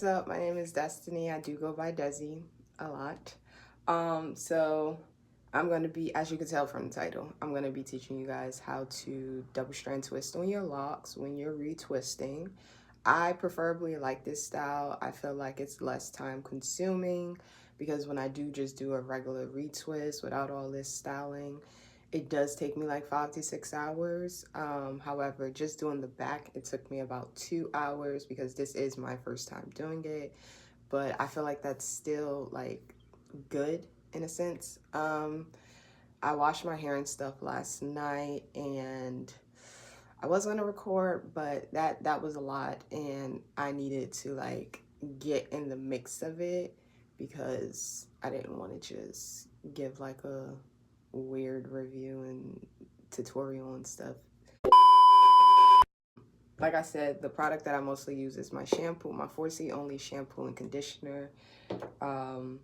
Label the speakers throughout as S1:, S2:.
S1: up? My name is Destiny. I do go by Dezi a lot. So I'm going to be, as you can tell from the title, I'm going to be teaching you guys how to double strand twist on your locks when you're retwisting. I preferably like this style. I feel like it's less time consuming because when I do just do a regular retwist without all this styling, it does take me like 5 to 6 hours. However, just doing the back, it took me about 2 hours because this is my first time doing it. But I feel like that's still like good in a sense. I washed my hair and stuff last night and I was gonna record, but that was a lot and I needed to like get in the mix of it because I didn't want to just give like a weird review and tutorial and stuff. Like I said, the product that I mostly use is my shampoo, my 4C only shampoo and conditioner, and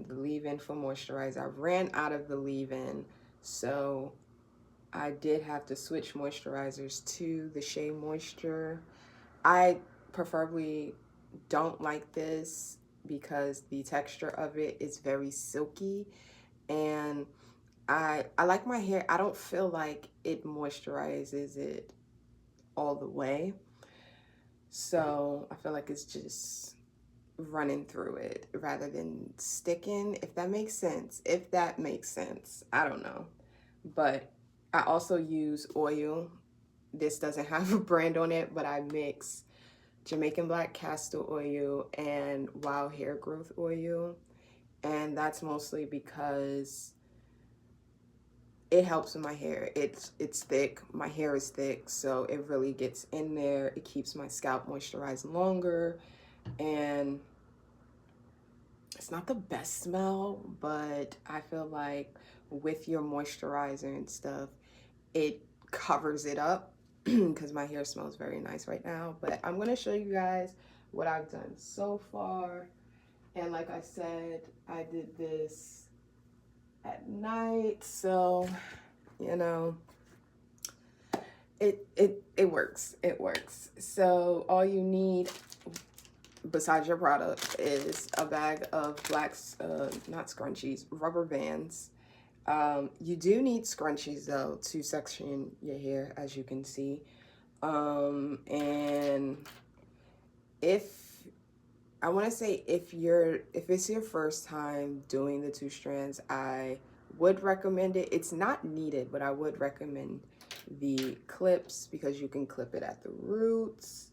S1: the leave-in for moisturizer. I ran out of the leave-in, so I did have to switch moisturizers to the Shea Moisture. I preferably don't like this because the texture of it is very silky, and I like my hair. I don't feel like it moisturizes it all the way, so I feel like it's just running through it rather than sticking, if that makes sense. I don't know. But I also use oil. This doesn't have a brand on it, but I mix Jamaican black castor oil and wild hair growth oil, and that's mostly because it helps with my hair. It's thick. My hair is thick, so it really gets in there. It keeps my scalp moisturized longer, and it's not the best smell, but I feel like with your moisturizer and stuff, it covers it up because my hair smells very nice right now. But I'm gonna show you guys what I've done so far. And like I said, I did this at night, so you know, it works. It works. So all you need besides your product is a bag of not scrunchies, rubber bands. You do need scrunchies though to section your hair, as you can see. And I want to say if it's your first time doing the 2 strands, I would recommend it. It's not needed, but I would recommend the clips because you can clip it at the roots.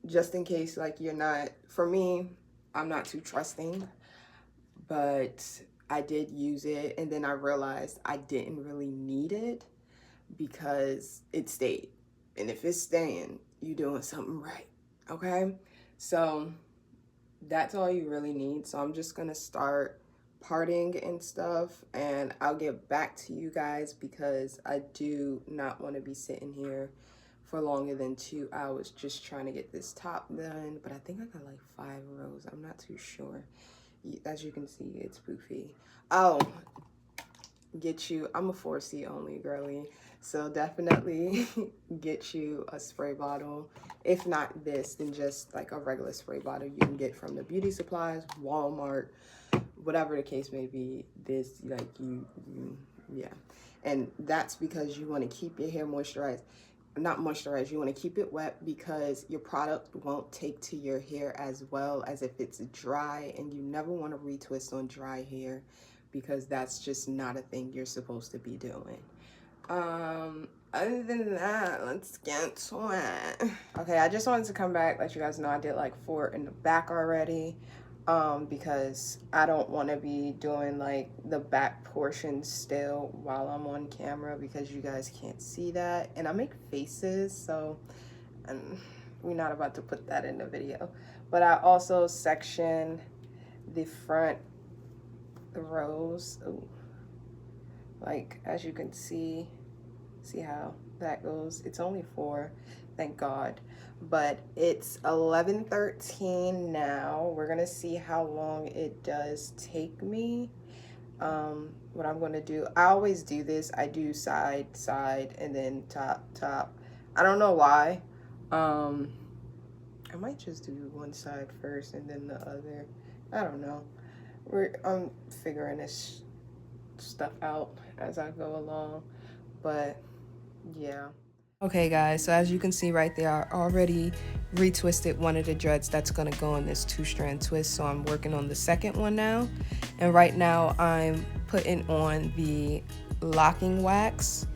S1: Just in case, like, you're not, for me, I'm not too trusting, but I did use it and then I realized I didn't really need it because it stayed. And if it's staying, you're doing something right, okay? So that's all you really need. So I'm just gonna start parting and stuff, and I'll get back to you guys because I do not want to be sitting here for longer than 2 hours just trying to get this top done. But I think I got like 5 rows. I'm not too sure. As you can see, it's poofy. Oh, I'm a 4C only girly, so definitely get you a spray bottle. If not this, then just like a regular spray bottle you can get from the beauty supplies, Walmart, whatever the case may be. This, like, yeah. And that's because you want to keep your hair moisturized. Not moisturized, you want to keep it wet because your product won't take to your hair as well as if it's dry, and you never want to retwist on dry hair because that's just not a thing you're supposed to be doing. Other than that, let's get to it. Okay, I just wanted to come back, let you guys know I did like 4 in the back already, because I don't want to be doing like the back portion still while I'm on camera because you guys can't see that, and I make faces, so we're not about to put that in the video. But I also section the front, the rows. Ooh. Like, as you can see how that goes. It's only 4, thank God. But it's 11:13 now. We're gonna see how long it does take me. What I'm gonna do, I always do this. I do side, side, and then top, top. I don't know why. I might just do one side first and then the other. I don't know. I'm figuring this stuff out as I go along, but yeah. Okay guys, so as you can see right there, I already retwisted one of the dreads that's going to go in this 2-strand twist, so I'm working on the second one now. And right now I'm putting on the locking wax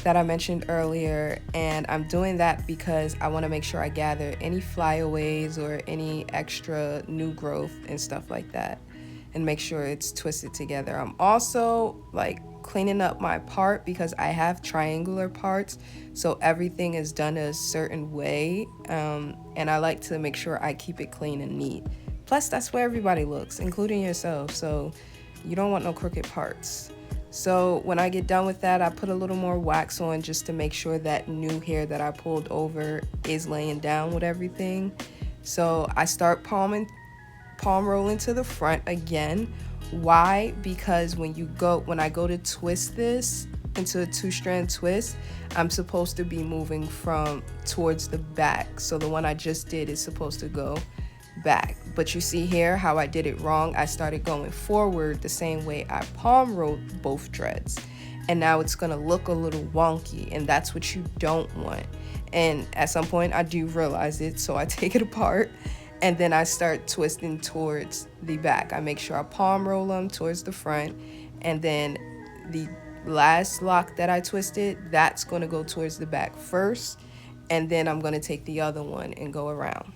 S1: that I mentioned earlier, and I'm doing that because I want to make sure I gather any flyaways or any extra new growth and stuff like that, and make sure it's twisted together. I'm also like cleaning up my part because I have triangular parts, so everything is done a certain way, and I like to make sure I keep it clean and neat. Plus that's where everybody looks, including yourself, so you don't want no crooked parts. So when I get done with that, I put a little more wax on just to make sure that new hair that I pulled over is laying down with everything. So I start palm rolling to the front again. Why? Because when I go to twist this into a 2-strand twist, I'm supposed to be moving from towards the back. So the one I just did is supposed to go back, but you see here how I did it wrong. I started going forward the same way I palm rolled both dreads, and now it's gonna look a little wonky, and that's what you don't want. And at some point I do realize it, so I take it apart and then I start twisting towards the back. I make sure I palm roll them towards the front, and then the last lock that I twisted, that's going to go towards the back first, and then I'm going to take the other one and go around.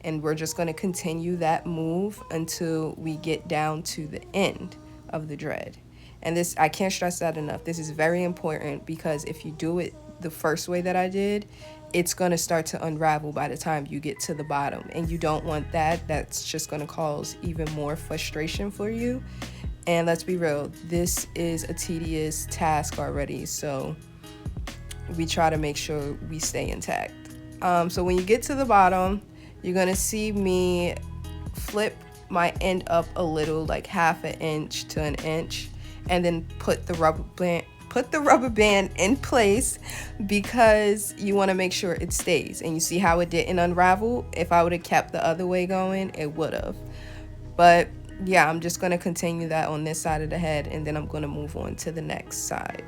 S1: And we're just going to continue that move until we get down to the end of the dread. And this, I can't stress that enough. This is very important, because if you do it the first way that I did, it's going to start to unravel by the time you get to the bottom, and you don't want that. That's just going to cause even more frustration for you. And let's be real, this is a tedious task already, so we try to make sure we stay intact. So when you get to the bottom, you're going to see me flip my end up a little, like half an inch to an inch, and then put the rubber band in place, because you want to make sure it stays. And you see how it didn't unravel? If I would have kept the other way going, it would have. But yeah, I'm just going to continue that on this side of the head, and then I'm going to move on to the next side.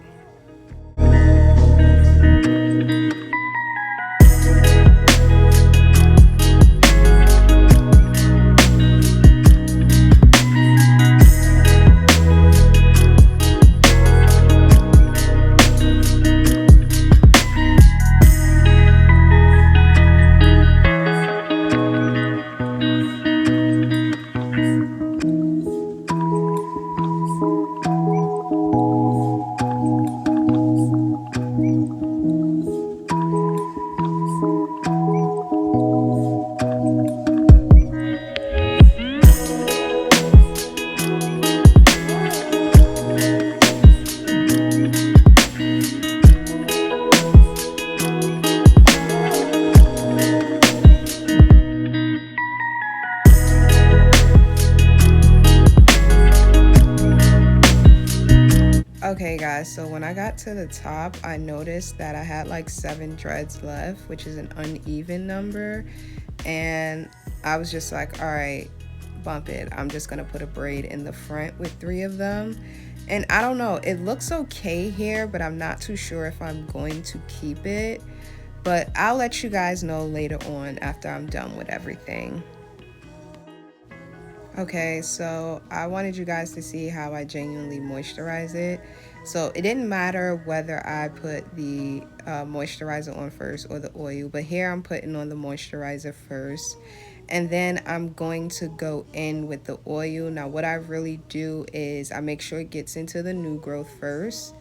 S1: Okay guys, so when I got to the top, I noticed that I had like 7 dreads left, which is an uneven number, and I was just like, all right, bump it. I'm just gonna put a braid in the front with 3 of them. And I don't know, it looks okay here, but I'm not too sure if I'm going to keep it, but I'll let you guys know later on after I'm done with everything. Okay, so I wanted you guys to see how I genuinely moisturize it. So it didn't matter whether I put the moisturizer on first or the oil, but here I'm putting on the moisturizer first, and then I'm going to go in with the oil. Now what I really do is I make sure it gets into the new growth first,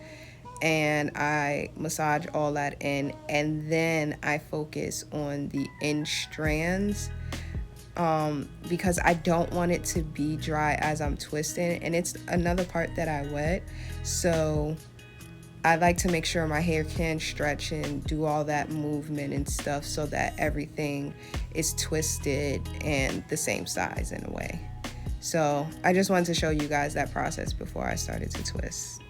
S1: and I massage all that in, and then I focus on the end strands, because I don't want it to be dry as I'm twisting, and it's another part that I wet, so I like to make sure my hair can stretch and do all that movement and stuff so that everything is twisted and the same size in a way. So I just wanted to show you guys that process before I started to twist.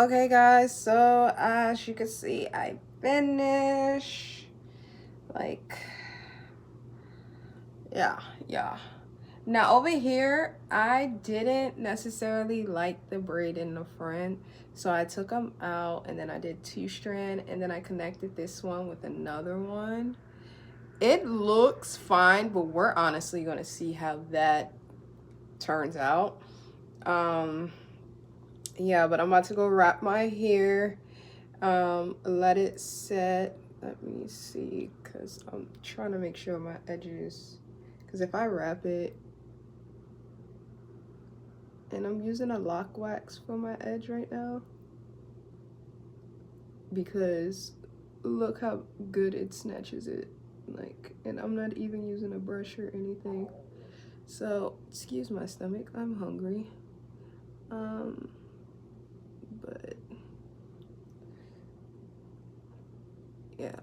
S1: Okay guys, so as you can see, I finished. Like, yeah. Now over here, I didn't necessarily like the braid in the front, so I took them out and then I did 2-strand and then I connected this one with another one. It looks fine, but we're honestly gonna see how that turns out. Yeah, but I'm about to go wrap my hair, let it set. Let me see, because I'm trying to make sure my edges, because if I wrap it, and I'm using a lock wax for my edge right now, because look how good it snatches it, like, and I'm not even using a brush or anything. So excuse my stomach, I'm hungry. But yeah,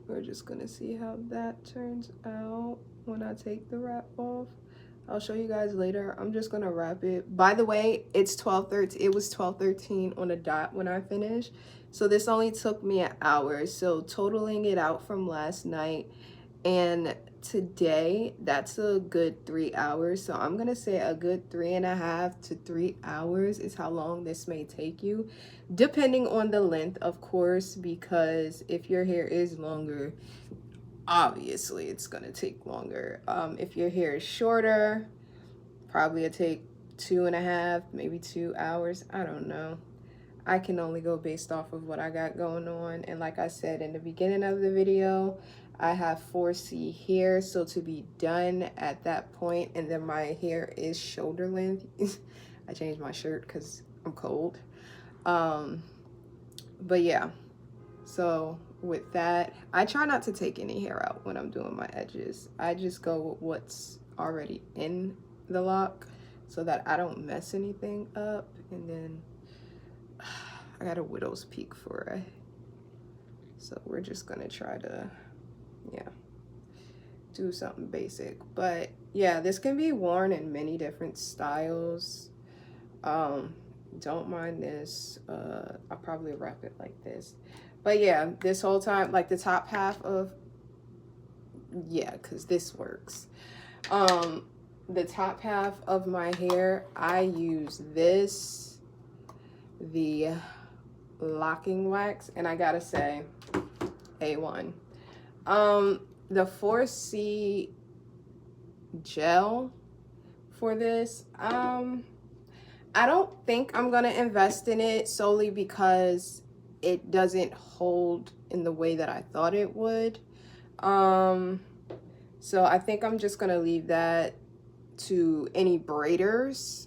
S1: we're just gonna see how that turns out when I take the wrap off. I'll show you guys later. I'm just gonna wrap it. By the way, it's 12:13. It was 12:13 on the dot when I finished, so this only took me an hour. So totaling it out from last night and today, that's a good 3 hours. So I'm gonna say a good 3.5 to 3 hours is how long this may take you, depending on the length, of course, because if your hair is longer, obviously it's gonna take longer. If your hair is shorter, probably it'll take 2.5, maybe 2 hours. I don't know. I can only go based off of what I got going on. And like I said in the beginning of the video, I have 4C hair, so to be done at that point, and then my hair is shoulder length. I changed my shirt because I'm cold. But yeah, so with that, I try not to take any hair out when I'm doing my edges. I just go with what's already in the lock so that I don't mess anything up. And then I got a widow's peak for it, so we're just gonna try to, yeah, do something basic. But yeah, this can be worn in many different styles. Don't mind this. I'll probably wrap it like this. But yeah, this whole time, like the top half of, yeah, because this works. The top half of my hair, I use this, the locking wax, and I gotta say, A1. The 4C gel for this, I don't think I'm gonna invest in it solely because it doesn't hold in the way that I thought it would. So I think I'm just gonna leave that to any braiders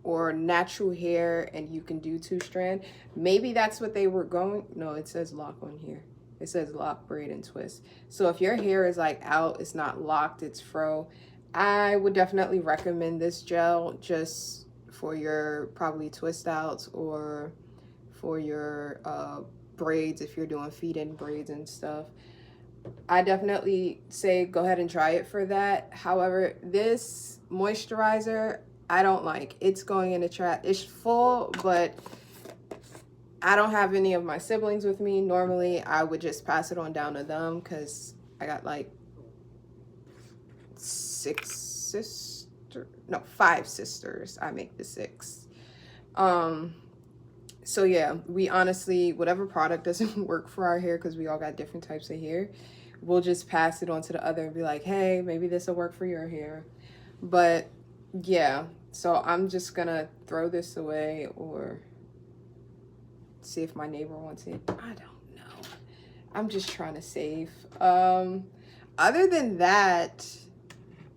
S1: or natural hair, and you can do 2-strand. Maybe that's what they were going. No, it says lock on here. It says lock, braid, and twist. So if your hair is like out, it's not locked, it's fro, I would definitely recommend this gel just for your probably twist outs or for your braids if you're doing feed-in braids and stuff. I definitely say go ahead and try it for that. However, this moisturizer, I don't like. It's going in the trash. It's full, but I don't have any of my siblings with me. Normally, I would just pass it on down to them because I got like 5 sisters. I make the 6th. So yeah, we honestly, whatever product doesn't work for our hair, because we all got different types of hair, we'll just pass it on to the other and be like, hey, maybe this will work for your hair. But yeah, so I'm just gonna throw this away or see if my neighbor wants it. I don't know. I'm just trying to save. Other than that,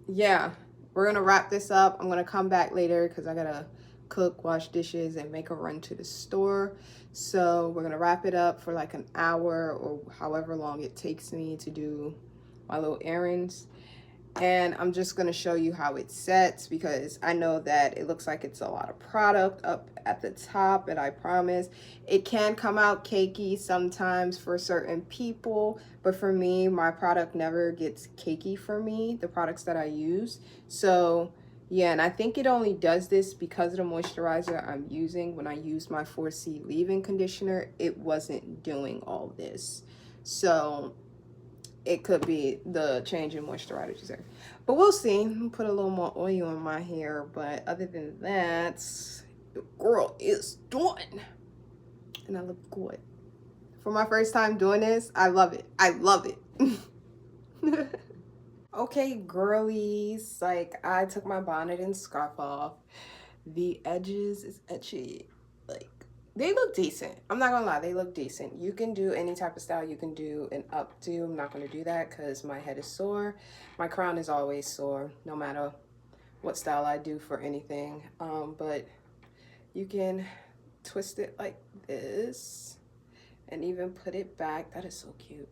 S1: yeah, we're gonna wrap this up. I'm gonna come back later because I gotta cook, wash dishes, and make a run to the store. So we're gonna wrap it up for like an hour or however long it takes me to do my little errands. And I'm just gonna show you how it sets, because I know that it looks like it's a lot of product up at the top, and I promise it can come out cakey sometimes for certain people, but for me, my product never gets cakey for me, the products that I use. So Yeah, and I think it only does this because of the moisturizer I'm using. When I used my 4C leave-in conditioner, it wasn't doing all this. So it could be the change in moisturizer. But we'll see. Put a little more oil in my hair. But other than that, the girl is done. And I look good. For my first time doing this, I love it. I love it. Okay, girlies, like I took my bonnet and scarf off. The edges is etchy. Like they look decent. I'm not gonna lie, they look decent. You can do any type of style. You can do an updo. I'm not gonna do that because my head is sore. My crown is always sore, no matter what style I do for anything. But you can twist it like this and even put it back. That is so cute.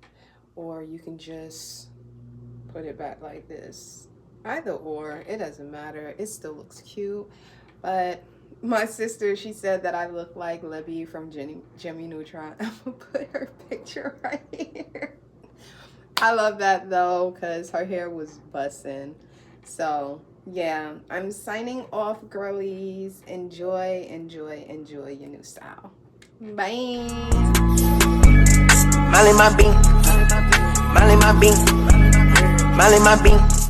S1: Or you can just put it back like this. Either or, it doesn't matter. It still looks cute. But my sister, she said that I look like Libby from Jimmy Neutron. I'm gonna put her picture right here. I love that though, because her hair was bussin'. So yeah, I'm signing off, girlies. Enjoy, enjoy, enjoy your new style. Bye. Molly my bean, Molly my bean, Molly my bean.